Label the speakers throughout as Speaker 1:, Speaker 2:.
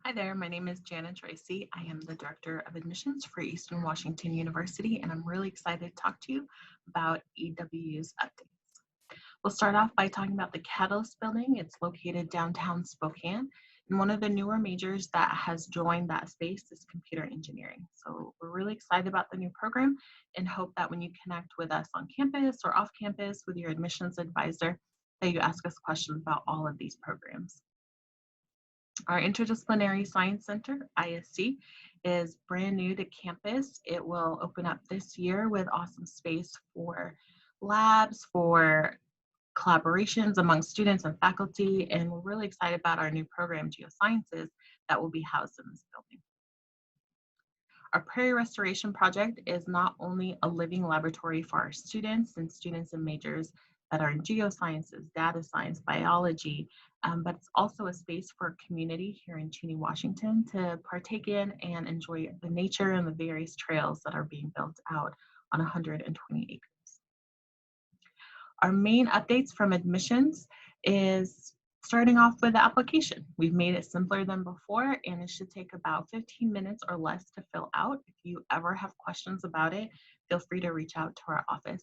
Speaker 1: Hi there, my name is Janet Tracy. I am the Director of Admissions for Eastern Washington University, and I'm really excited to talk to you about EWU's updates. We'll start off by talking about the Catalyst Building. It's located downtown Spokane, and one of the newer majors that has joined that space is computer engineering. So we're really excited about the new program and hope that when you connect with us on campus or off campus with your admissions advisor, that you ask us questions about all of these programs. Our Interdisciplinary Science Center, ISC, is brand new to campus. It will open up this year with awesome space for labs, for collaborations among students and faculty, and we're really excited about our new program, Geosciences, that will be housed in this building. Our Prairie Restoration project is not only a living laboratory for our students in majors that are in geosciences, data science, biology, but it's also a space for a community here in Cheney, Washington to partake in and enjoy the nature and the various trails that are being built out on 120 acres. Our main updates from admissions is starting off with the application. We've made it simpler than before, and it should take about 15 minutes or less to fill out. If you ever have questions about it, feel free to reach out to our office.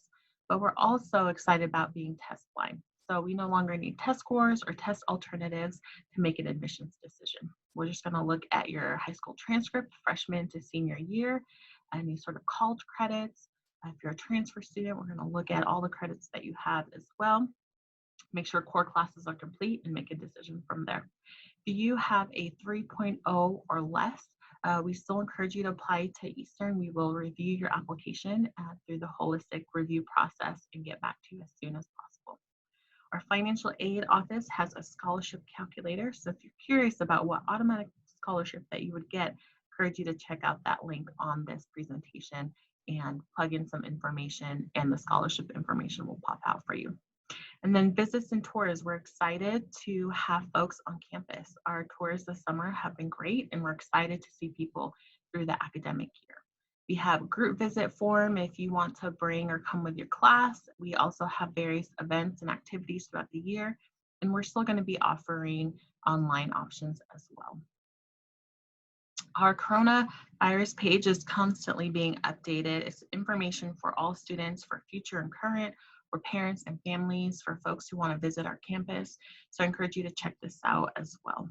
Speaker 1: But we're also excited about being test blind. So we no longer need test scores or test alternatives to make an admissions decision. We're just gonna look at your high school transcript, freshman to senior year, any sort of college credits. If you're a transfer student, we're gonna look at all the credits that you have as well. Make sure core classes are complete and make a decision from there. If you have a 3.0 or less, we still encourage you to apply to Eastern. We will review your application through the holistic review process and get back to you as soon as possible. Our financial aid office has a scholarship calculator. So if you're curious about what automatic scholarship that you would get, I encourage you to check out that link on this presentation and plug in some information, and the scholarship information will pop out for you. And then visits and tours, we're excited to have folks on campus. Our tours this summer have been great, and we're excited to see people through the academic year. We have a group visit form if you want to bring or come with your class. We also have various events and activities throughout the year, and we're still going to be offering online options as well. Our coronavirus page is constantly being updated. It's information for all students, for future and current, for parents and families, for folks who want to visit our campus. So I encourage you to check this out as well.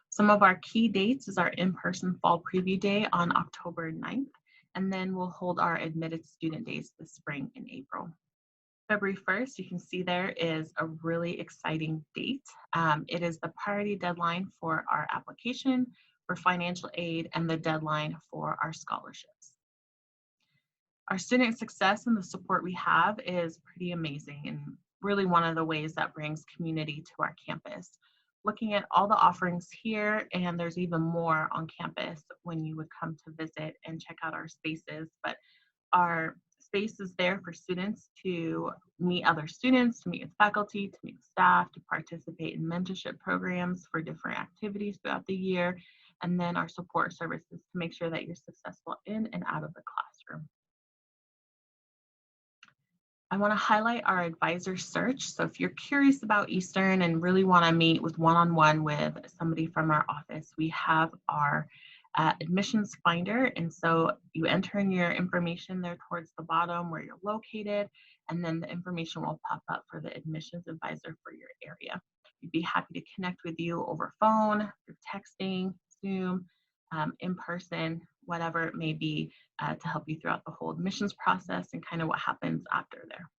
Speaker 1: Some of our key dates is our in-person fall preview day on October 9th, and then we'll hold our admitted student days this spring in April. February 1st, you can see there is a really exciting date. It is the priority deadline for our application for financial aid and the deadline for our scholarships. Our student success and the support we have is pretty amazing, and really one of the ways that brings community to our campus. Looking at all the offerings here, and there's even more on campus when you would come to visit and check out our spaces, but our space is there for students to meet other students, to meet with faculty, to meet with staff, to participate in mentorship programs for different activities throughout the year, and then our support services to make sure that you're successful in and out of the classroom. I want to highlight our advisor search. So if you're curious about Eastern and really want to meet with one-on-one with somebody from our office, we have our admissions finder. And so you enter in your information there towards the bottom where you're located, and then the information will pop up for the admissions advisor for your area. We'd be happy to connect with you over phone, through texting, Zoom, in person, whatever it may be, to help you throughout the whole admissions process and kind of what happens after there.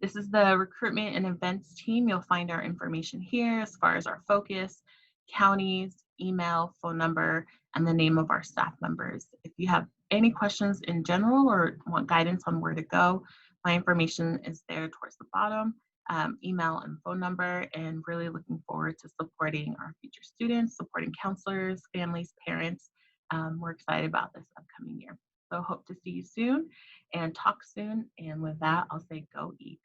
Speaker 1: This is the recruitment and events team. You'll find our information here as far as our focus, counties, email, phone number, and the name of our staff members. If you have any questions in general or want guidance on where to go, my information is there towards the bottom, email and phone number, and really looking forward to supporting our future students, supporting counselors, families, parents. We're excited about this upcoming year. So hope to see you soon and talk soon. And with that, I'll say go East.